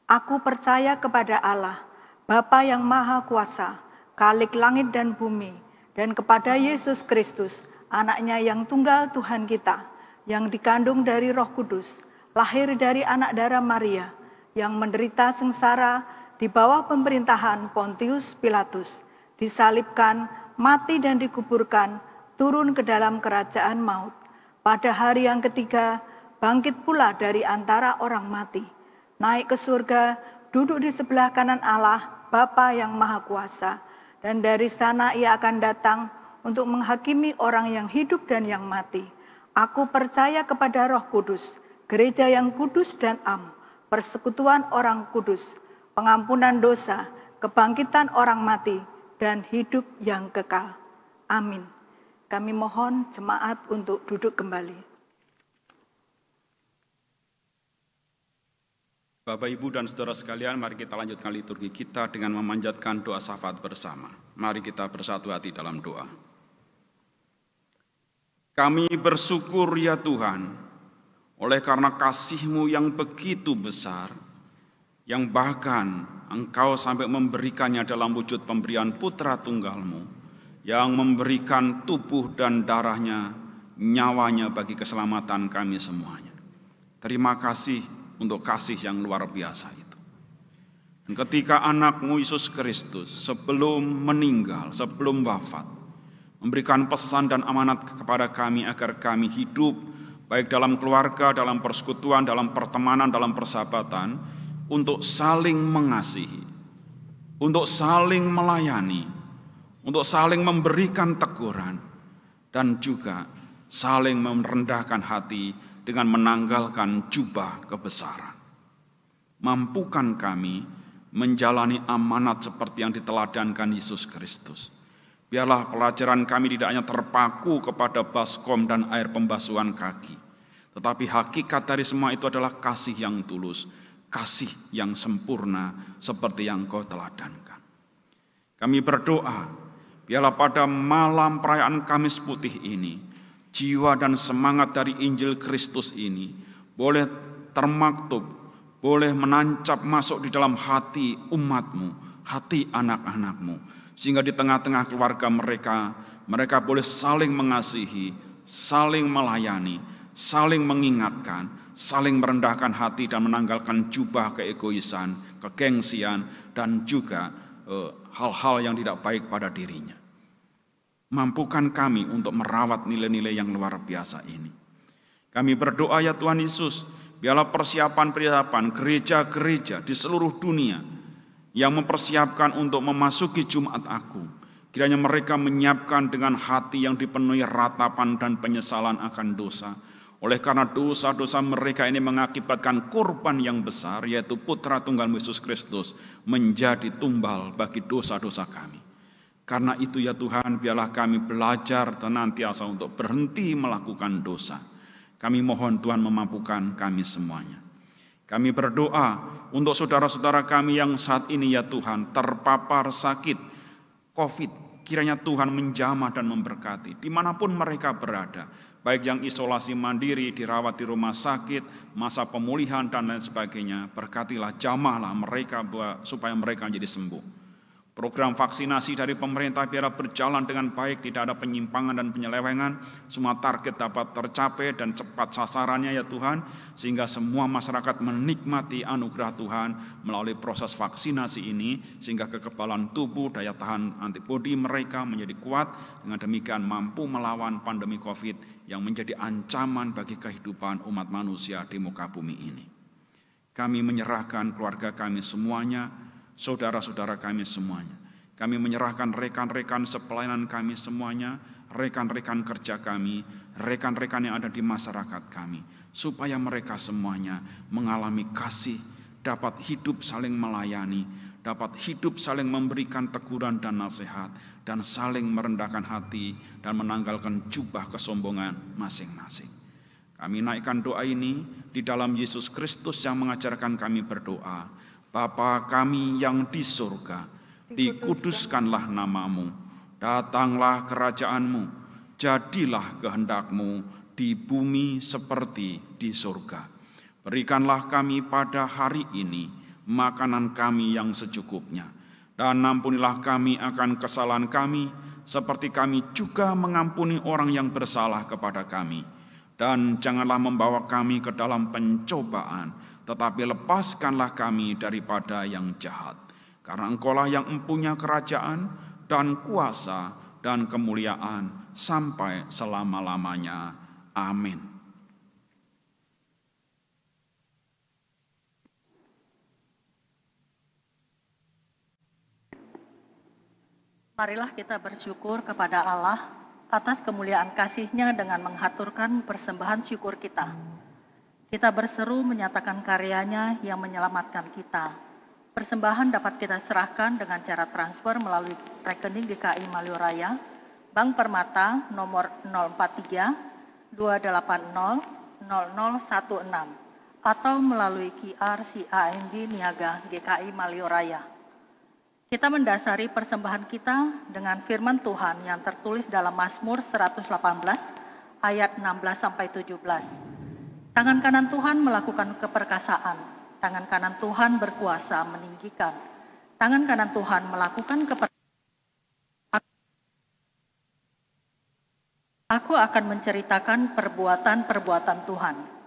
Aku percaya kepada Allah, Bapa yang Maha Kuasa, Khalik langit dan bumi, dan kepada Yesus Kristus, Anaknya yang tunggal Tuhan kita, yang dikandung dari Roh Kudus, lahir dari anak darah Maria, yang menderita sengsara di bawah pemerintahan Pontius Pilatus, disalibkan, mati dan dikuburkan, turun ke dalam kerajaan maut. Pada hari yang ketiga, bangkit pula dari antara orang mati, naik ke surga, duduk di sebelah kanan Allah, Bapa yang Maha Kuasa, dan dari sana ia akan datang untuk menghakimi orang yang hidup dan yang mati. Aku percaya kepada Roh Kudus, gereja yang kudus dan am, persekutuan orang kudus, pengampunan dosa, kebangkitan orang mati, dan hidup yang kekal. Amin. Kami mohon jemaat untuk duduk kembali. Bapak, Ibu, dan saudara sekalian, mari kita lanjutkan liturgi kita dengan memanjatkan doa syafaat bersama. Mari kita bersatu hati dalam doa. Kami bersyukur ya Tuhan, oleh karena kasih-Mu yang begitu besar, yang bahkan Engkau sampai memberikannya dalam wujud pemberian Putra Tunggal-Mu, yang memberikan tubuh dan darahnya, nyawanya bagi keselamatan kami semuanya. Terima kasih untuk kasih yang luar biasa itu. Dan ketika anak-Mu Yesus Kristus sebelum meninggal, sebelum wafat, memberikan pesan dan amanat kepada kami agar kami hidup baik dalam keluarga, dalam persekutuan, dalam pertemanan, dalam persahabatan, untuk saling mengasihi, untuk saling melayani, untuk saling memberikan teguran, dan juga saling merendahkan hati dengan menanggalkan jubah kebesaran. Mampukan kami menjalani amanat seperti yang diteladankan Yesus Kristus. Biarlah pelajaran kami tidak hanya terpaku kepada baskom dan air pembasuhan kaki, tetapi hakikat dari semua itu adalah kasih yang tulus, kasih yang sempurna seperti yang Kau teladankan. Kami berdoa, biarlah pada malam perayaan Kamis Putih ini, jiwa dan semangat dari Injil Kristus ini boleh termaktub, boleh menancap masuk di dalam hati umat-Mu, hati anak-anak-Mu, sehingga di tengah-tengah keluarga mereka boleh saling mengasihi, saling melayani, saling mengingatkan, saling merendahkan hati dan menanggalkan jubah keegoisan, kegengsian, dan juga hal-hal yang tidak baik pada dirinya. Mampukan kami untuk merawat nilai-nilai yang luar biasa ini. Kami berdoa ya Tuhan Yesus, biarlah persiapan gereja-gereja di seluruh dunia yang mempersiapkan untuk memasuki Jumat Agung. Kiranya mereka menyiapkan dengan hati yang dipenuhi ratapan dan penyesalan akan dosa. Oleh karena dosa-dosa mereka ini mengakibatkan korban yang besar, yaitu Putra Tunggal Yesus Kristus menjadi tumbal bagi dosa-dosa kami. Karena itu ya Tuhan, biarlah kami belajar senantiasa untuk berhenti melakukan dosa. Kami mohon Tuhan memampukan kami semuanya. Kami berdoa untuk saudara-saudara kami yang saat ini ya Tuhan terpapar sakit COVID. Kiranya Tuhan menjamah dan memberkati dimanapun mereka berada. Baik yang isolasi mandiri, dirawat di rumah sakit, masa pemulihan dan lain sebagainya. Berkatilah, jamahlah mereka supaya mereka menjadi sembuh. Program vaksinasi dari pemerintah biar berjalan dengan baik, tidak ada penyimpangan dan penyelewengan. Semua target dapat tercapai dan cepat sasarannya ya Tuhan. Sehingga semua masyarakat menikmati anugerah Tuhan melalui proses vaksinasi ini. Sehingga kekebalan tubuh, daya tahan antibodi mereka menjadi kuat. Dengan demikian mampu melawan pandemi COVID yang menjadi ancaman bagi kehidupan umat manusia di muka bumi ini. Kami menyerahkan keluarga kami semuanya, saudara-saudara kami semuanya. Kami menyerahkan rekan-rekan sepelayanan kami semuanya, rekan-rekan kerja kami, rekan-rekan yang ada di masyarakat kami, supaya mereka semuanya mengalami kasih, dapat hidup saling melayani, dapat hidup saling memberikan teguran dan nasihat, dan saling merendahkan hati dan menanggalkan jubah kesombongan masing-masing. Kami naikkan doa ini di dalam Yesus Kristus yang mengajarkan kami berdoa. Bapa kami yang di surga, dikuduskanlah namamu, datanglah kerajaanmu, jadilah kehendakmu di bumi seperti di surga. Berikanlah kami pada hari ini makanan kami yang secukupnya, dan ampunilah kami akan kesalahan kami, seperti kami juga mengampuni orang yang bersalah kepada kami. Dan janganlah membawa kami ke dalam pencobaan, tetapi lepaskanlah kami daripada yang jahat. Karena Engkaulah yang mempunyai kerajaan dan kuasa dan kemuliaan sampai selama-lamanya. Amin. Marilah kita bersyukur kepada Allah atas kemuliaan kasih-Nya dengan menghaturkan persembahan syukur kita. Kita berseru menyatakan karyanya yang menyelamatkan kita. Persembahan dapat kita serahkan dengan cara transfer melalui rekening GKI Malioraya, Bank Permata nomor 043 280 0016 atau melalui QR CAND Niaga GKI Malioraya. Kita mendasari persembahan kita dengan firman Tuhan yang tertulis dalam Mazmur 118 ayat 16-17. Tangan kanan Tuhan melakukan keperkasaan, tangan kanan Tuhan berkuasa meninggikan, tangan kanan Tuhan melakukan keperkasaan. Aku akan menceritakan perbuatan-perbuatan Tuhan.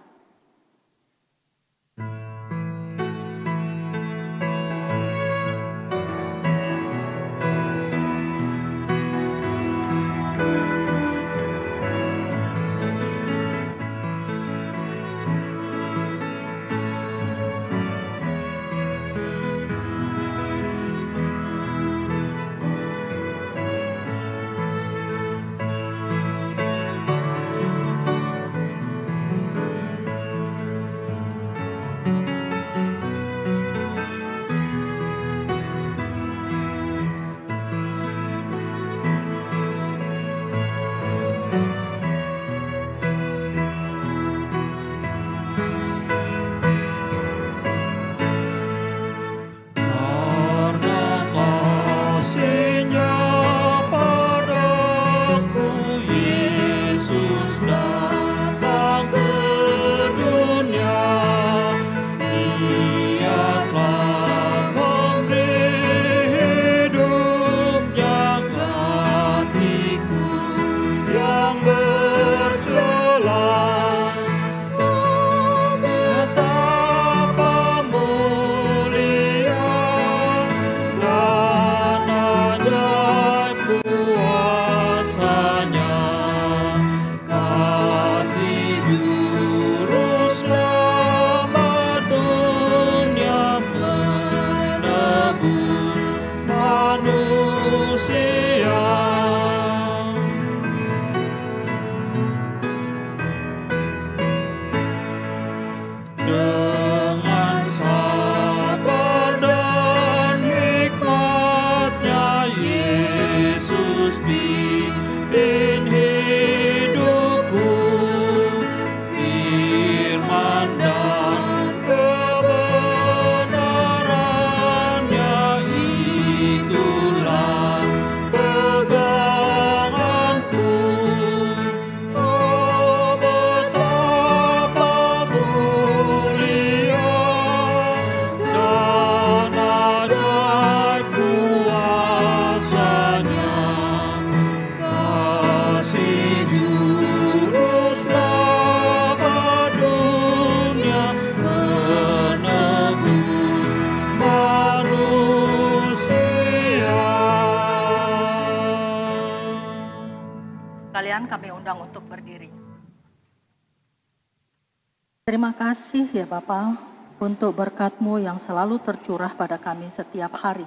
Terima kasih ya Bapa untuk berkat-Mu yang selalu tercurah pada kami setiap hari.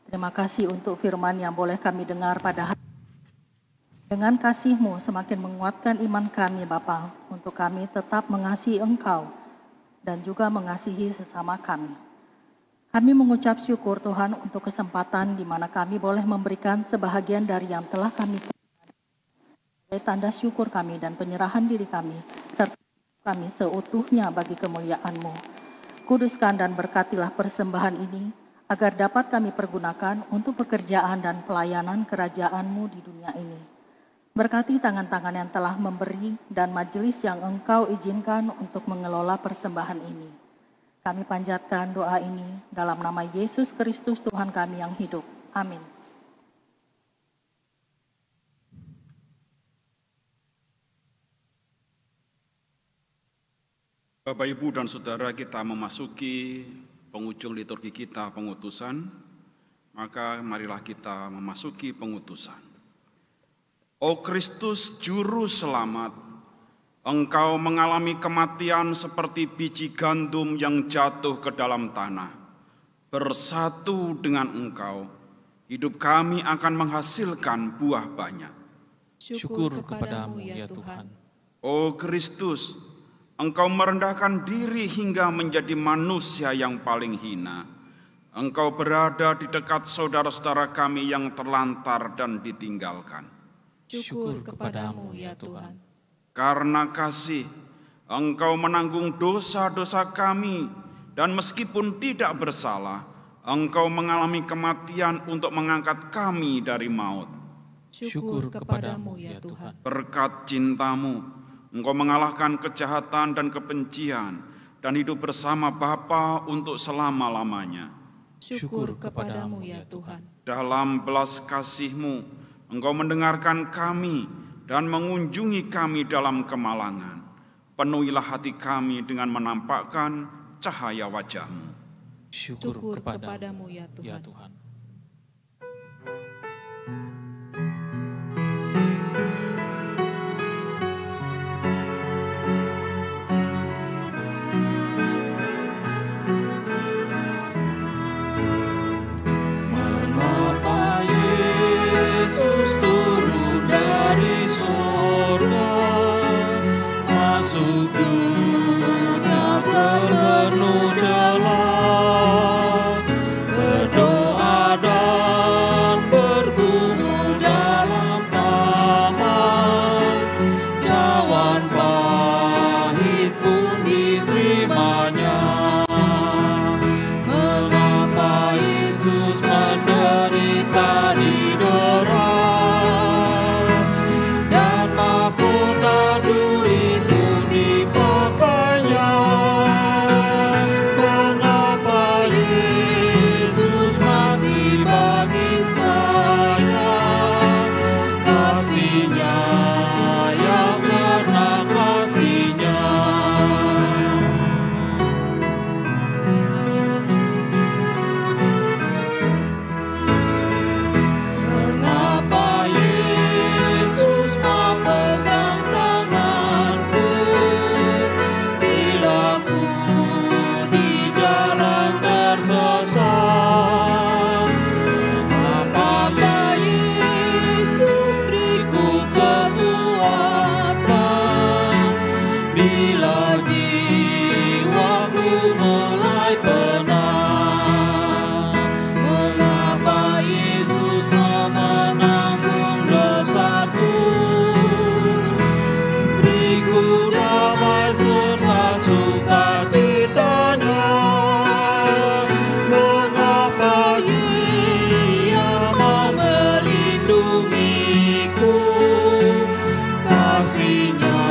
Terima kasih untuk firman yang boleh kami dengar pada hari. Dengan kasih-Mu semakin menguatkan iman kami Bapa untuk kami tetap mengasihi Engkau dan juga mengasihi sesama kami. Kami mengucap syukur Tuhan untuk kesempatan di mana kami boleh memberikan sebahagian dari yang telah kami terima. Tanda syukur kami dan penyerahan diri kami serta kami seutuhnya bagi kemuliaan-Mu. Kuduskan dan berkatilah persembahan ini, agar dapat kami pergunakan untuk pekerjaan dan pelayanan kerajaan-Mu di dunia ini. Berkati tangan-tangan yang telah memberi dan majelis yang Engkau izinkan untuk mengelola persembahan ini. Kami panjatkan doa ini dalam nama Yesus Kristus Tuhan kami yang hidup. Amin. Bapak, Ibu, dan Saudara, kita memasuki penghujung liturgi kita pengutusan, maka marilah kita memasuki pengutusan. O Kristus Juru Selamat, Engkau mengalami kematian seperti biji gandum yang jatuh ke dalam tanah. Bersatu dengan Engkau, hidup kami akan menghasilkan buah banyak. Syukur kepadamu ya Tuhan. O Kristus, Engkau merendahkan diri hingga menjadi manusia yang paling hina. Engkau berada di dekat saudara-saudara kami yang terlantar dan ditinggalkan. Syukur kepadamu ya Tuhan. Karena kasih, Engkau menanggung dosa-dosa kami, dan meskipun tidak bersalah, Engkau mengalami kematian untuk mengangkat kami dari maut. Syukur kepadamu ya Tuhan. Berkat cinta-Mu, Engkau mengalahkan kejahatan dan kebencian, dan hidup bersama Bapa untuk selama-lamanya. Syukur kepadamu ya Tuhan. Dalam belas kasih-Mu, Engkau mendengarkan kami dan mengunjungi kami dalam kemalangan. Penuhilah hati kami dengan menampakkan cahaya wajah-Mu. Syukur kepadamu ya Tuhan. Masuk dunia penuh celah, berdoa dan bergumul dalam taman, cawan pahit pun diterimanya. Mengapa Yesus menderita didera, dan mahkota duri pun dipakainya? Mengapa Yesus mati bagi saya? Kasih-Nya yang karena kasih-Nya. Mengapa Yesus memegang tanganku bila ku di jalan tersesat? Mengapa Yesus beriku kekuatan bila jiwaku mulai penat? Mengapa Yesus menanggung dosaku? Beriku damai serta sukacitanya. Mengapa Ia mau melindungiku? Kasih-Nya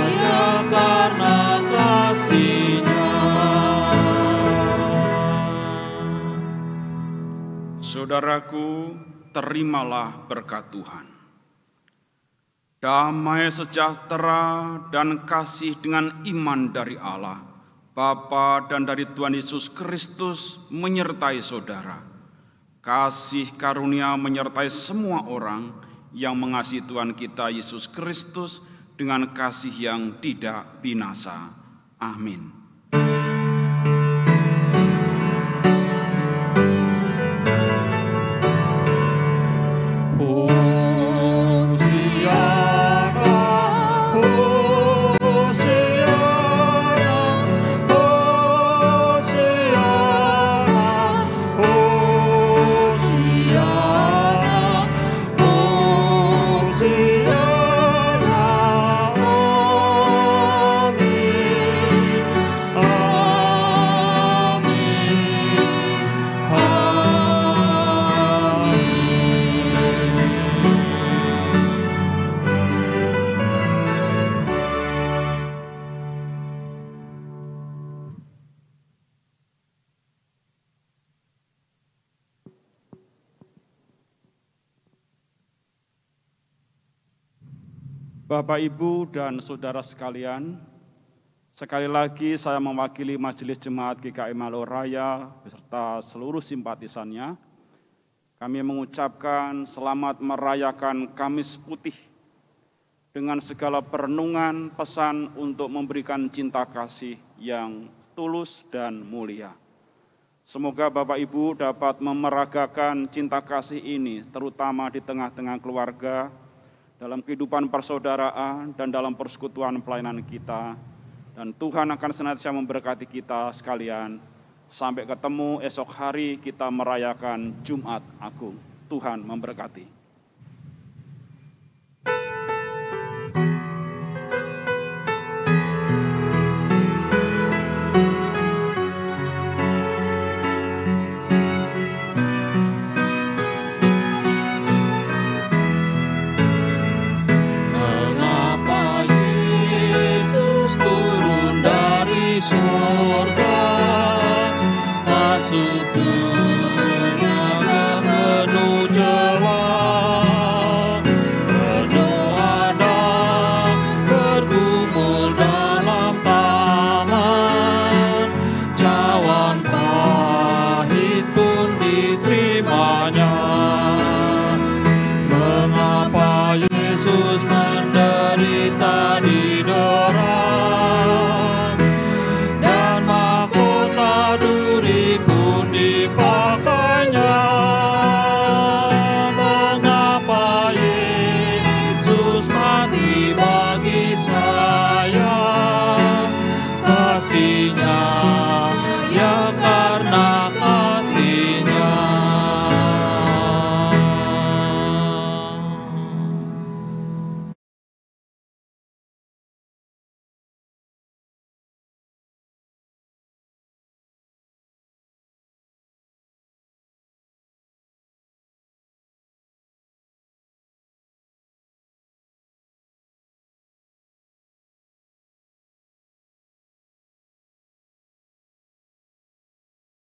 ya karena kasih-Nya. Saudaraku, terimalah berkat Tuhan. Damai sejahtera dan kasih dengan iman dari Allah, Bapa dan dari Tuhan Yesus Kristus menyertai saudara. Kasih karunia menyertai semua orang yang mengasihi Tuhan kita Yesus Kristus dengan kasih yang tidak binasa. Amin. Bapak, Ibu, dan Saudara sekalian, sekali lagi saya mewakili Majelis Jemaat GKI Malo Raya beserta seluruh simpatisannya. Kami mengucapkan selamat merayakan Kamis Putih dengan segala perenungan pesan untuk memberikan cinta kasih yang tulus dan mulia. Semoga Bapak Ibu dapat memeragakan cinta kasih ini terutama di tengah-tengah keluarga, dalam kehidupan persaudaraan dan dalam persekutuan pelayanan kita. Dan Tuhan akan senantiasa memberkati kita sekalian. Sampai ketemu esok hari kita merayakan Jumat Agung. Tuhan memberkati. Surga masuk